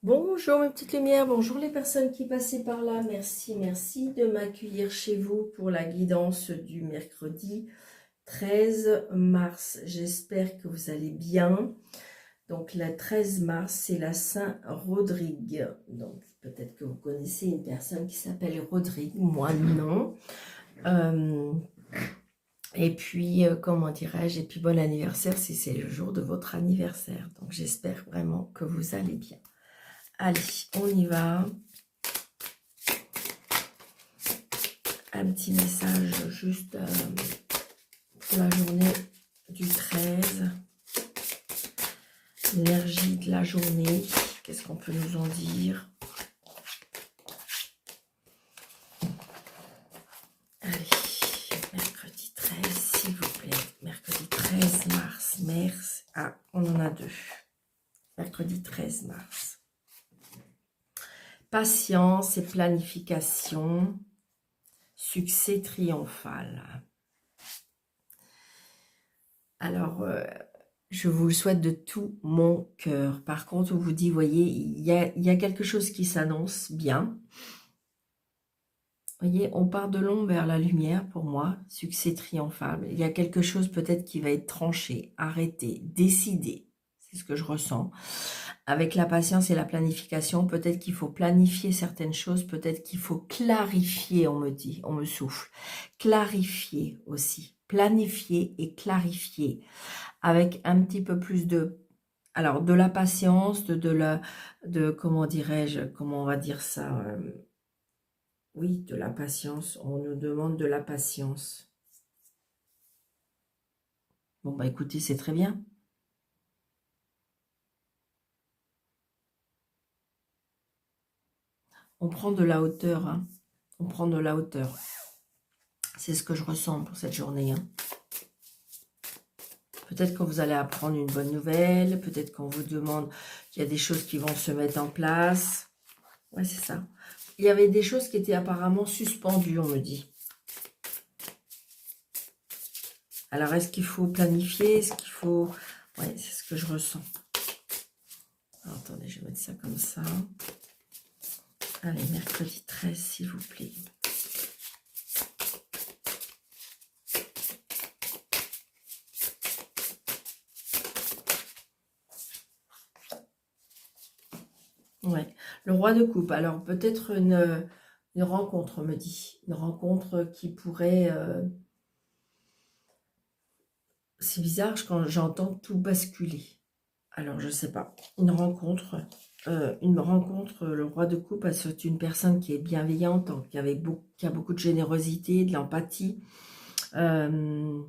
Bonjour mes petites lumières, bonjour les personnes qui passaient par là. Merci de m'accueillir chez vous pour la guidance du mercredi 13 mars. J'espère que vous allez bien. Donc la 13 mars, c'est la Saint-Rodrigue. Donc peut-être que vous connaissez une personne qui s'appelle Rodrigue, moi non. Et puis, comment dirais-je, et puis bon anniversaire si c'est le jour de votre anniversaire. Donc j'espère vraiment que vous allez bien. Allez, on y va. Un petit message juste pour la journée du 13. L'énergie de la journée. Qu'est-ce qu'on peut nous en dire? Allez, mercredi 13, s'il vous plaît. Mercredi 13 mars. Merci. Ah, on en a deux. Mercredi 13 mars. Patience et planification. Succès triomphal. Alors, je vous le souhaite de tout mon cœur. Par contre, on vous dit, voyez, il y a quelque chose qui s'annonce bien. Voyez, on part de l'ombre vers la lumière pour moi. Succès triomphal. Il y a quelque chose peut-être qui va être tranché, arrêté, décidé. C'est ce que je ressens. Avec la patience et la planification, peut-être qu'il faut planifier certaines choses, peut-être qu'il faut clarifier, on me dit, on me souffle. Clarifier aussi. Planifier et clarifier. Avec un petit peu plus de, alors de la patience, comment dirais-je, comment on va dire ça, oui, de la patience, on nous demande de la patience. Bon bah écoutez, c'est très bien. On prend de la hauteur, hein. On prend de la hauteur. C'est ce que je ressens pour cette journée, hein. Peut-être que vous allez apprendre une bonne nouvelle, peut-être qu'on vous demande qu'il y a des choses qui vont se mettre en place. Ouais, c'est ça. Il y avait des choses qui étaient apparemment suspendues, on me dit. Alors, est-ce qu'il faut planifier? Est-ce qu'il faut... Ouais, c'est ce que je ressens. Alors, attendez, je vais mettre ça comme ça. Allez, mercredi 13, s'il vous plaît. Ouais, le roi de coupe. Alors, peut-être une rencontre, on me dit. Une rencontre qui pourrait... C'est bizarre quand j'entends tout basculer. Alors, je sais pas. Une rencontre, le roi de coupe, c'est une personne qui est bienveillante, qui a beaucoup de générosité, de l'empathie. Une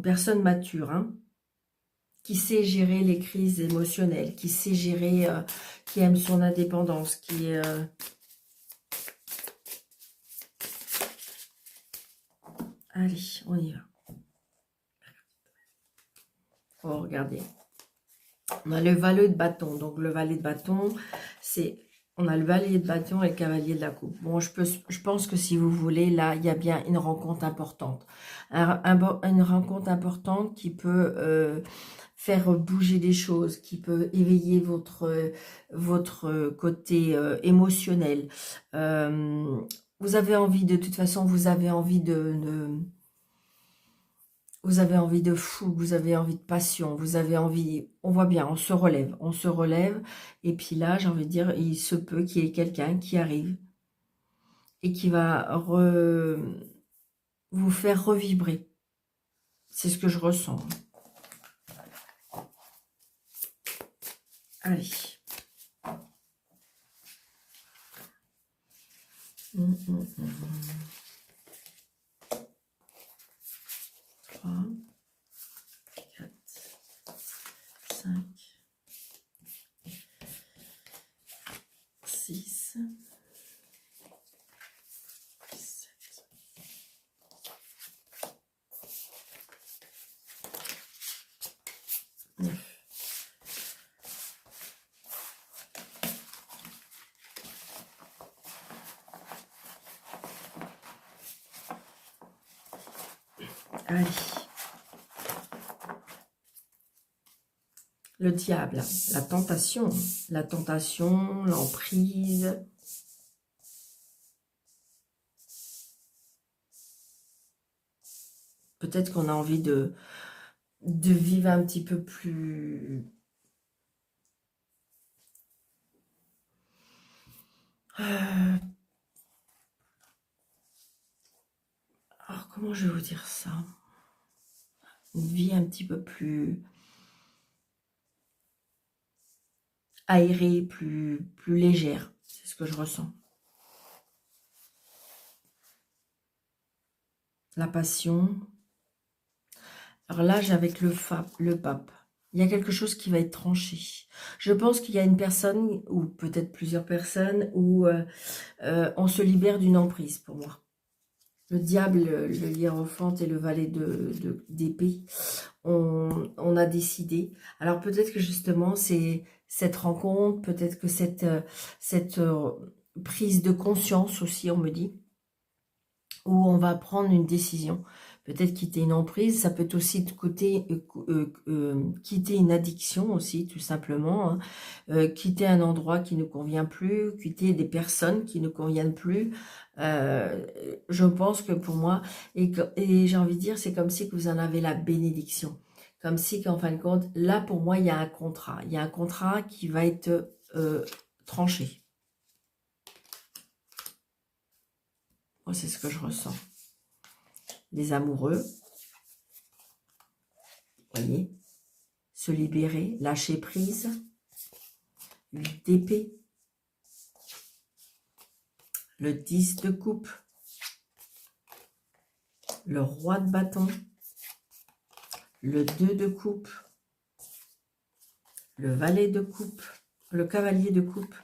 personne mature, hein, qui sait gérer les crises émotionnelles, qui sait gérer, qui aime son indépendance, qui est... Allez, on y va. Oh, regardez. On a le valet de bâton. Donc, le valet de bâton, c'est... On a le valet de bâton et le cavalier de la coupe. Bon, je pense que si vous voulez, là, il y a bien une rencontre importante. Une rencontre importante qui peut faire bouger des choses, qui peut éveiller votre côté émotionnel. Vous avez envie, de toute façon, vous avez envie vous avez envie de fougue, vous avez envie de passion, vous avez envie, on voit bien, on se relève, et puis là, j'ai envie de dire, il se peut qu'il y ait quelqu'un qui arrive et qui va vous faire revibrer. C'est ce que je ressens. Allez. Hum, hum, hum. 3, 4, 5, 6, 7. Allez. Le diable, la tentation, l'emprise. Peut-être qu'on a envie de vivre un petit peu plus... Alors, comment je vais vous dire ça? Une vie un petit peu plus aérée, plus légère. C'est ce que je ressens. La passion. Alors là, j'ai avec le pape. Il y a quelque chose qui va être tranché. Je pense qu'il y a une personne, ou peut-être plusieurs personnes, où on se libère d'une emprise, pour moi. Le diable, le hiérophante et le valet d'épée, on a décidé. Alors peut-être que justement, c'est cette rencontre, peut-être que cette prise de conscience aussi, on me dit, où on va prendre une décision. Peut-être quitter une emprise, ça peut aussi quitter une addiction aussi, tout simplement. Hein. Quitter un endroit qui ne convient plus, quitter des personnes qui ne conviennent plus. Je pense que pour moi, et j'ai envie de dire, c'est comme si que vous en avez la bénédiction. Comme si qu'en fin de compte, là pour moi, il y a un contrat. Il y a un contrat qui va être tranché. Moi, c'est ce que je ressens. Les amoureux, voyez, se libérer, lâcher prise, 8 d'épée, le 10 de coupe, le roi de bâton, le 2 de coupe, le valet de coupe, le cavalier de coupe,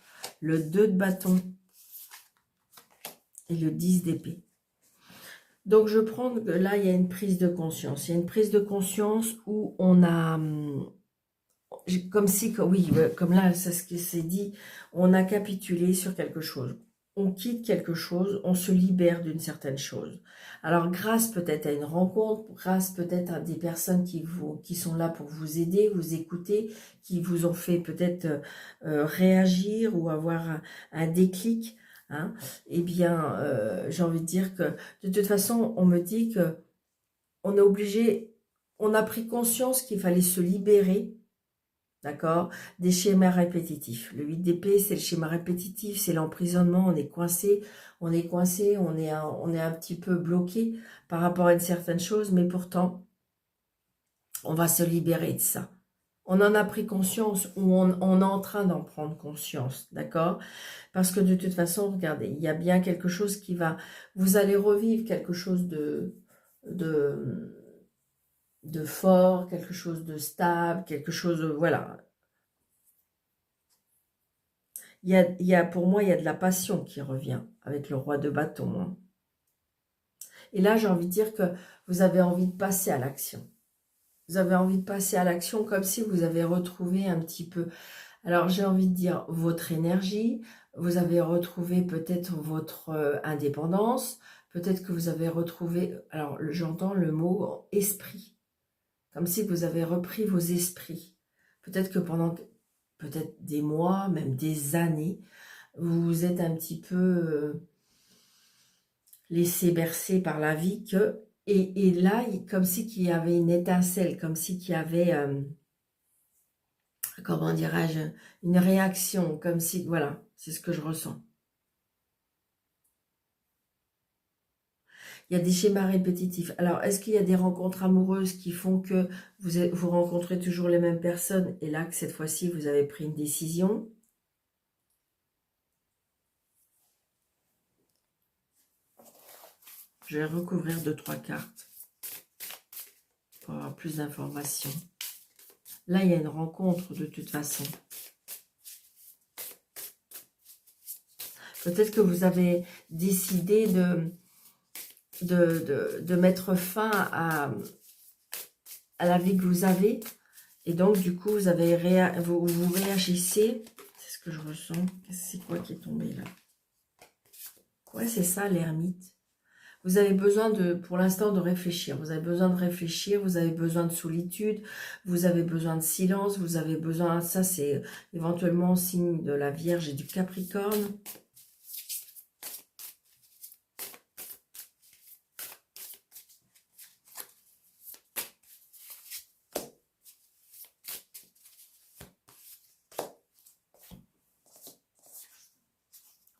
le 2 de bâton et le 10 d'épée. Donc je prends que là, il y a une prise de conscience. Il y a une prise de conscience où on a... Comme si, oui, comme là, c'est ce qui s'est dit, on a capitulé sur quelque chose. On quitte quelque chose, on se libère d'une certaine chose. Alors, grâce peut-être à une rencontre, grâce peut-être à des personnes qui sont là pour vous aider, vous écouter, qui vous ont fait peut-être réagir ou avoir un déclic, hein, eh bien, j'ai envie de dire que, de toute façon, on me dit que on est obligé, on a pris conscience qu'il fallait se libérer, d'accord, des schémas répétitifs. Le 8 d'épée, c'est le schéma répétitif, c'est l'emprisonnement, on est coincé, on est un petit peu bloqué par rapport à une certaine chose, mais pourtant, on va se libérer de ça. On en a pris conscience, ou on est en train d'en prendre conscience, d'accord? Parce que de toute façon, regardez, il y a bien quelque chose qui va... Vous allez revivre quelque chose de fort, quelque chose de stable, quelque chose de... Voilà. Pour moi, il y a de la passion qui revient avec le roi de bâton. Hein. Et là, j'ai envie de dire que vous avez envie de passer à l'action. Vous avez envie de passer à l'action comme si vous avez retrouvé un petit peu... Alors, j'ai envie de dire votre énergie. Vous avez retrouvé peut-être votre indépendance. Peut-être que vous avez retrouvé... Alors, j'entends le mot esprit. Comme si vous avez repris vos esprits. Peut-être que pendant peut-être des mois, même des années, vous vous êtes un petit peu laissé bercer par la vie et là, comme si qu'il y avait une étincelle, comme si qu'il y avait, comment dirais-je, une réaction, comme si, voilà, c'est ce que je ressens. Il y a des schémas répétitifs. Alors, est-ce qu'il y a des rencontres amoureuses qui font que vous rencontrez toujours les mêmes personnes et là, que cette fois-ci, vous avez pris une décision? Je vais recouvrir 2-3 cartes pour avoir plus d'informations. Là, il y a une rencontre de toute façon. Peut-être que vous avez décidé de mettre fin à la vie que vous avez. Et donc, du coup, vous réagissez. C'est ce que je ressens. C'est quoi qui est tombé là? Ouais, c'est ça, l'ermite. Vous avez besoin pour l'instant, de réfléchir. Vous avez besoin de réfléchir, vous avez besoin de solitude, vous avez besoin de silence, vous avez besoin... Ça, c'est éventuellement signe de la Vierge et du Capricorne.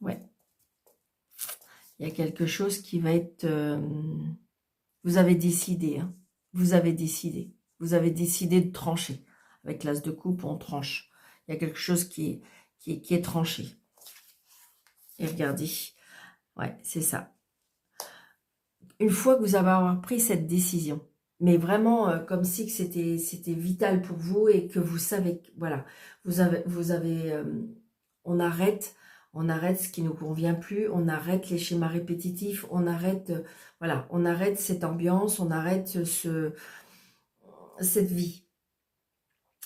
Ouais. Il y a quelque chose qui va être... vous avez décidé, hein. Vous avez décidé. Vous avez décidé de trancher. Avec l'as de coupe, on tranche. Il y a quelque chose qui est tranché. Et regardez. Ouais, c'est ça. Une fois que vous avez avoir pris cette décision, mais vraiment comme si que c'était vital pour vous et que vous savez que, voilà, on arrête ce qui nous convient plus, on arrête les schémas répétitifs, on arrête, voilà, on arrête cette ambiance, on arrête cette vie.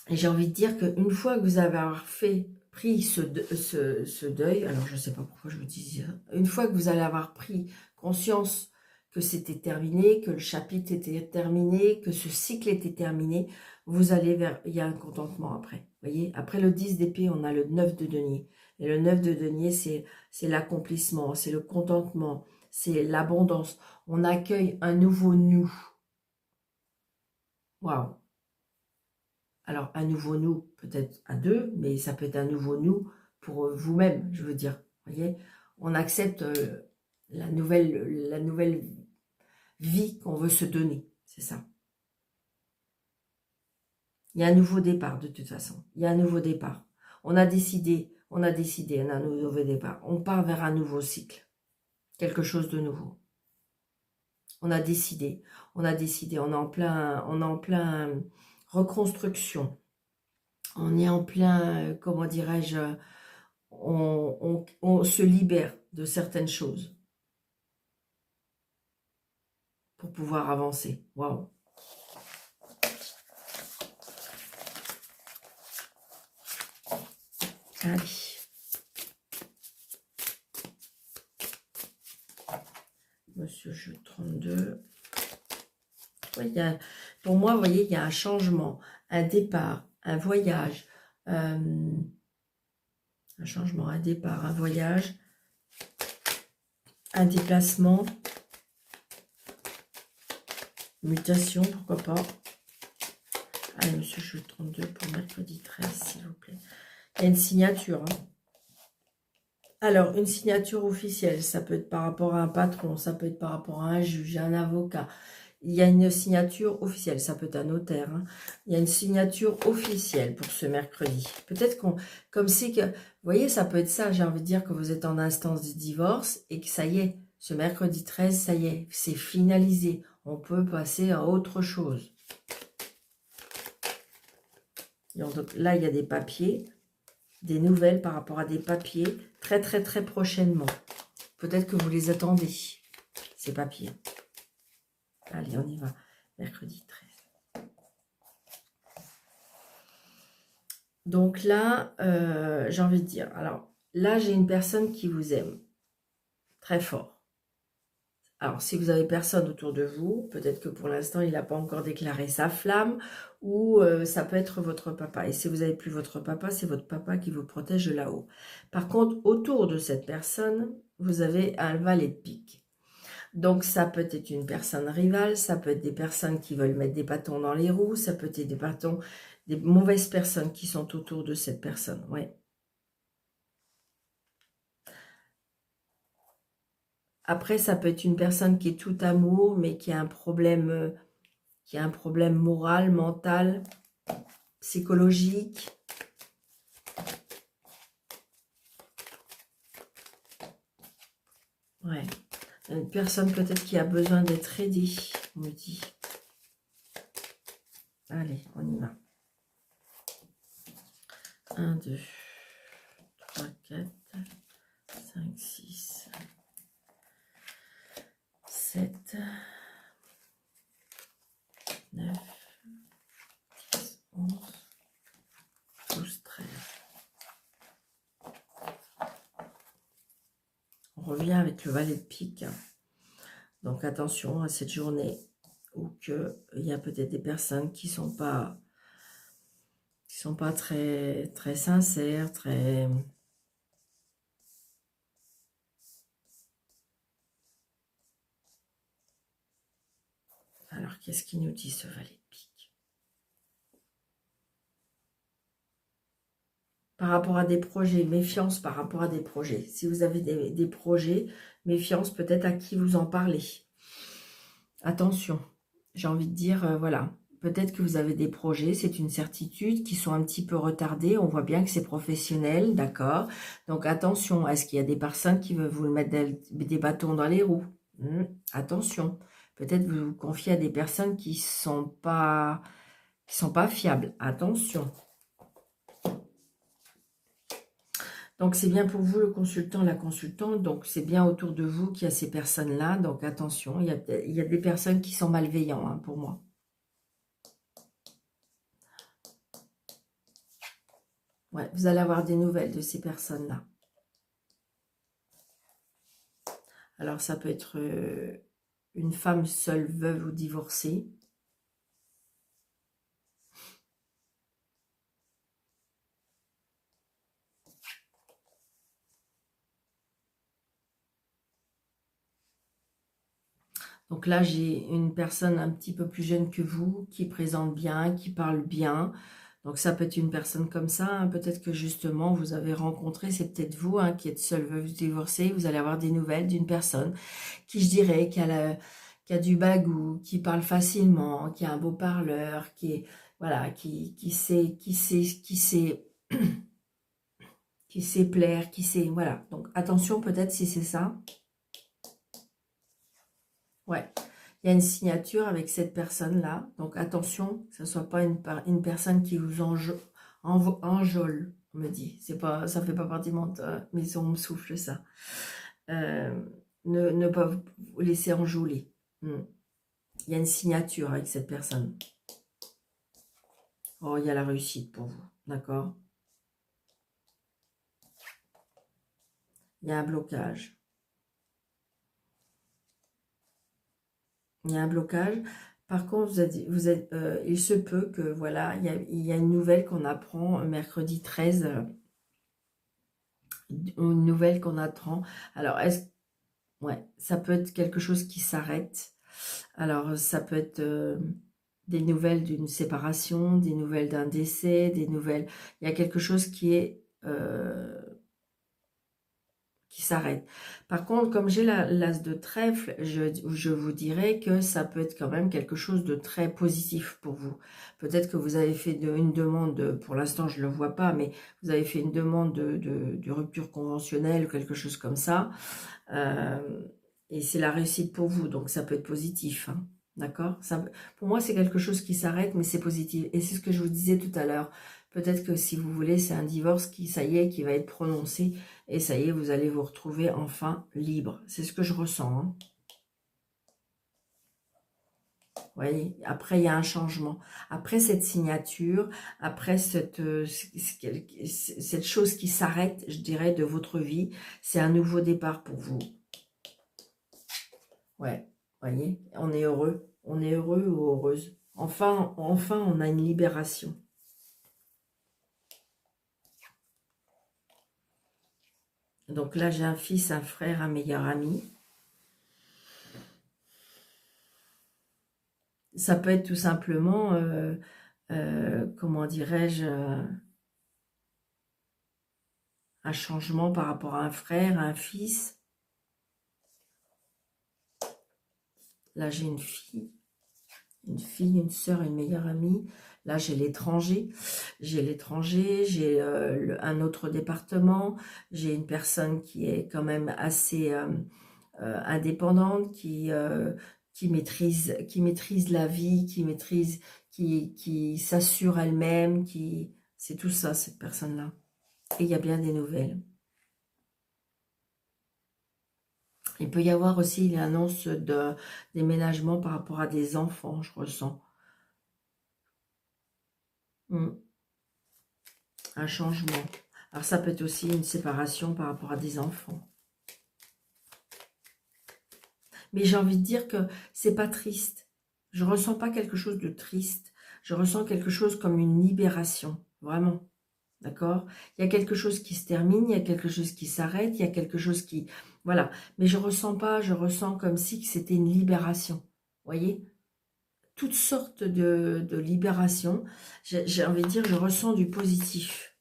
Et j'ai envie de dire qu'une fois que vous avez pris ce deuil, alors je ne sais pas pourquoi je vous dis ça, une fois que vous allez avoir pris conscience que c'était terminé, que le chapitre était terminé, que ce cycle était terminé, vous allez vers... Il y a un contentement après. Vous voyez, après le 10 d'épée, on a le 9 de denier. Et le 9 de denier, c'est l'accomplissement, c'est le contentement, c'est l'abondance. On accueille un nouveau nous. Waouh! Alors, un nouveau nous, peut-être à deux, mais ça peut être un nouveau nous pour vous-même, je veux dire. Vous voyez, on accepte la nouvelle vie qu'on veut se donner, c'est ça. Il y a un nouveau départ, de toute façon. Il y a un nouveau départ. On a décidé, on a un nouveau départ. On part vers un nouveau cycle. Quelque chose de nouveau. On a décidé, on est en plein reconstruction. On est en plein, comment dirais-je, on se libère de certaines choses pour pouvoir avancer. Waouh! Allez. Monsieur Jeu 32. Ouais, pour moi, vous voyez, il y a un changement, un départ, un voyage. Un changement, un départ, un voyage, un déplacement, mutation, pourquoi pas. Allez, monsieur Jeu 32 pour mercredi 13, s'il vous plaît. Il y a une signature. Hein. Alors, une signature officielle, ça peut être par rapport à un patron, ça peut être par rapport à un juge, un avocat. Il y a une signature officielle, ça peut être un notaire. Hein. Il y a une signature officielle pour ce mercredi. Peut-être comme si que, vous voyez, ça peut être ça, j'ai envie de dire que vous êtes en instance de divorce et que ça y est, ce mercredi 13, ça y est, c'est finalisé. On peut passer à autre chose. Donc là, il y a des papiers, des nouvelles par rapport à des papiers très, très, très prochainement. Peut-être que vous les attendez, ces papiers. Allez, on y va. Mercredi 13. Donc là, j'ai envie de dire, alors là, j'ai une personne qui vous aime très fort. Alors, si vous avez personne autour de vous, peut-être que pour l'instant, il n'a pas encore déclaré sa flamme, ou ça peut être votre papa. Et si vous n'avez plus votre papa, c'est votre papa qui vous protège de là-haut. Par contre, autour de cette personne, vous avez un valet de pique. Donc, ça peut être une personne rivale, ça peut être des personnes qui veulent mettre des bâtons dans les roues, ça peut être des mauvaises personnes qui sont autour de cette personne, ouais. Après, ça peut être une personne qui est tout amour, mais qui a un problème moral, mental, psychologique. Ouais. Une personne peut-être qui a besoin d'être aidée, on me dit. Allez, on y va. 1, 2, 3, 4, 5, 6, 7, 9, 10, 11, 12, 13. On revient avec le valet de pique. Donc attention à cette journée où il y a peut-être des personnes qui sont pas très, très sincères, très... Alors, qu'est-ce qu'il nous dit ce valet de pique? Par rapport à des projets, méfiance par rapport à des projets. Si vous avez des projets, méfiance peut-être à qui vous en parlez. Attention, j'ai envie de dire, voilà, peut-être que vous avez des projets, c'est une certitude, qui sont un petit peu retardés. On voit bien que c'est professionnel, d'accord? Donc attention, est-ce qu'il y a des personnes qui veulent vous mettre des bâtons dans les roues? Attention, peut-être vous vous confiez à des personnes qui sont pas fiables. Attention. Donc, c'est bien pour vous, le consultant, la consultante. Donc, c'est bien autour de vous qu'il y a ces personnes-là. Donc, attention, il y a des personnes qui sont malveillantes, hein, pour moi. Ouais, vous allez avoir des nouvelles de ces personnes-là. Alors, ça peut être une femme seule, veuve ou divorcée. Donc là, j'ai une personne un petit peu plus jeune que vous, qui présente bien, qui parle bien. Donc ça peut être une personne comme ça, hein. Peut-être que justement, vous avez rencontré, c'est peut-être vous, hein, qui êtes seul, veuve, divorcée. Vous allez avoir des nouvelles d'une personne qui, je dirais, qui a du bagou, qui parle facilement, qui a un beau parleur, qui est, voilà, qui sait plaire, qui sait, voilà. Donc attention peut-être si c'est ça. Ouais, il y a une signature avec cette personne-là. Donc attention, que ce ne soit pas une personne qui vous enjôle, on me dit. C'est pas, ça fait pas partie de mais on me souffle ça. Euh, ne pas vous laisser enjôler. Il y a une signature avec cette personne. Oh, il y a la réussite pour vous, d'accord? Il y a un blocage. Il y a un blocage. Par contre, il se peut que, voilà, il y a une nouvelle qu'on apprend mercredi 13, une nouvelle qu'on apprend. Alors, ouais, ça peut être quelque chose qui s'arrête. Alors, ça peut être des nouvelles d'une séparation, des nouvelles d'un décès, des nouvelles... Il y a quelque chose qui s'arrête. Par contre, comme j'ai l'as de trèfle, je vous dirais que ça peut être quand même quelque chose de très positif pour vous. Peut-être que vous avez fait une demande, pour l'instant je ne le vois pas, mais vous avez fait une demande de rupture conventionnelle ou quelque chose comme ça. Et c'est la réussite pour vous, donc ça peut être positif, hein. D'accord? Pour moi, c'est quelque chose qui s'arrête, mais c'est positif. Et c'est ce que je vous disais tout à l'heure. Peut-être que si vous voulez, c'est un divorce qui, ça y est, qui va être prononcé. Et ça y est, vous allez vous retrouver enfin libre. C'est ce que je ressens, hein. Vous voyez, après, il y a un changement. Après cette signature, après cette chose qui s'arrête, je dirais, de votre vie, c'est un nouveau départ pour vous. Ouais, voyez, on est heureux. On est heureux ou heureuse. Enfin, on a une libération. Donc là, j'ai un fils, un frère, un meilleur ami. Ça peut être tout simplement, comment dirais-je, un changement par rapport à un frère, à un fils. Là, j'ai une fille, une sœur, une meilleure amie. Là, j'ai l'étranger. J'ai un autre département. J'ai une personne qui est quand même assez indépendante, qui maîtrise la vie, qui s'assure elle-même, c'est tout ça, cette personne-là. Et il y a bien des nouvelles. Il peut y avoir aussi l'annonce de déménagement par rapport à des enfants, je ressens. Un changement. Alors ça peut être aussi une séparation par rapport à des enfants. Mais j'ai envie de dire que c'est pas triste. Je ressens pas quelque chose de triste. Je ressens quelque chose comme une libération, vraiment. D'accord? Il y a quelque chose qui se termine, il y a quelque chose qui s'arrête, il y a quelque chose qui... Voilà. Mais je ressens pas, je ressens comme si c'était une libération. Vous voyez? Toutes sortes de libérations. J'ai envie de dire, je ressens du positif.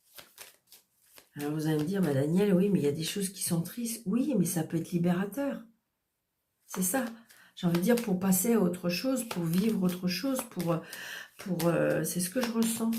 Alors vous allez me dire, bah Daniel, oui, mais il y a des choses qui sont tristes. Oui, mais ça peut être libérateur. C'est ça. J'ai envie de dire, pour passer à autre chose, pour vivre autre chose, c'est ce que je ressens.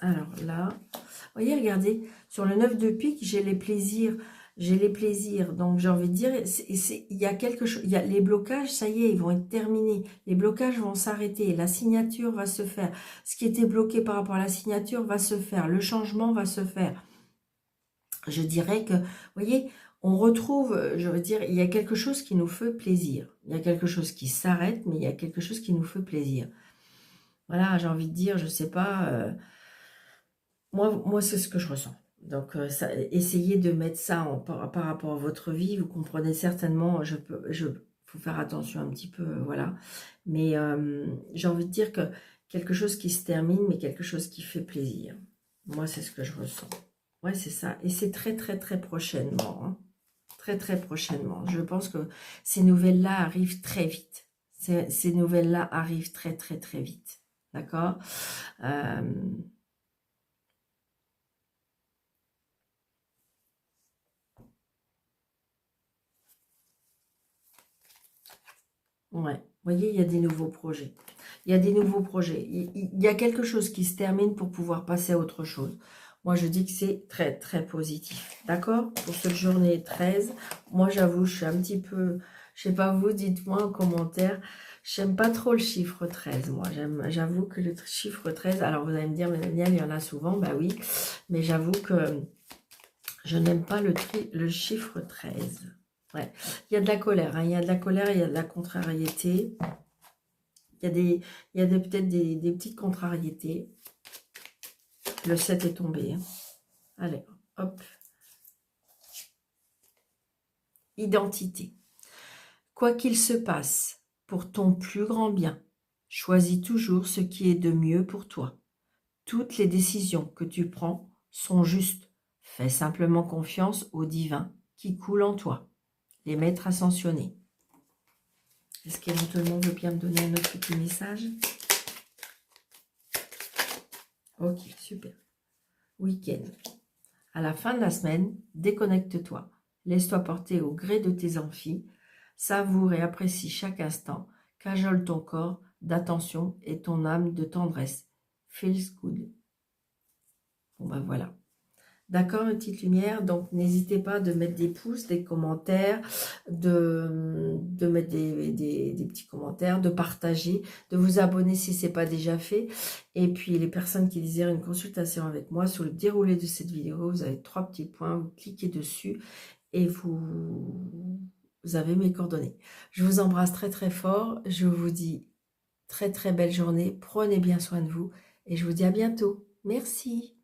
Alors là, vous voyez, regardez, sur le 9 de pique, j'ai les plaisirs. J'ai les plaisirs. Donc, j'ai envie de dire, il y a quelque chose, il y a les blocages, ça y est, ils vont être terminés. Les blocages vont s'arrêter. La signature va se faire. Ce qui était bloqué par rapport à la signature va se faire. Le changement va se faire. Je dirais que, vous voyez, on retrouve, je veux dire, il y a quelque chose qui nous fait plaisir. Il y a quelque chose qui s'arrête, mais il y a quelque chose qui nous fait plaisir. Voilà, j'ai envie de dire, je sais pas... Moi c'est ce que je ressens. Donc, essayez de mettre ça par rapport à votre vie. Vous comprenez certainement, faut faire attention un petit peu, voilà. Mais j'ai envie de dire que quelque chose qui se termine, mais quelque chose qui fait plaisir. Moi, c'est ce que je ressens. Ouais, c'est ça. Et c'est très, très, très prochainement. Hein. Très, très prochainement. Je pense que ces nouvelles-là arrivent très vite. Ces nouvelles-là arrivent très, très, très vite. D'accord Ouais, vous voyez, il y a des nouveaux projets. Il y a des nouveaux projets. Il y a quelque chose qui se termine pour pouvoir passer à autre chose. Moi, je dis que c'est très, très positif. D'accord? Pour cette journée 13, moi, j'avoue, je suis un petit peu... Je sais pas vous, dites-moi en commentaire. J'aime pas trop le chiffre 13, moi. J'avoue que le chiffre 13... Alors, vous allez me dire, mais Daniel, il y en a souvent. Bah oui, mais j'avoue que je n'aime pas le chiffre 13. Ouais. Il y a de la colère, hein. Il y a de la colère, il y a de la contrariété. Il y a peut-être des petites contrariétés. Le 7 est tombé. Hein. Allez, hop. Identité. Quoi qu'il se passe, pour ton plus grand bien, choisis toujours ce qui est de mieux pour toi. Toutes les décisions que tu prends sont justes. Fais simplement confiance au divin qui coule en toi. Les maîtres ascensionnés. Est-ce qu'éventuellement veut bien me donner un autre petit message? Ok, super. Week-end. À la fin de la semaine, déconnecte-toi. Laisse-toi porter au gré de tes amphis. Savoure et apprécie chaque instant. Cajole ton corps d'attention et ton âme de tendresse. Feels good. Bon ben voilà. D'accord, une petite lumière. Donc, n'hésitez pas de mettre des pouces, des commentaires, de mettre des petits commentaires, de partager, de vous abonner si ce n'est pas déjà fait. Et puis, les personnes qui désirent une consultation avec moi, sur le déroulé de cette vidéo, vous avez 3 petits points, vous cliquez dessus et vous avez mes coordonnées. Je vous embrasse très très fort. Je vous dis très très belle journée. Prenez bien soin de vous et je vous dis à bientôt. Merci.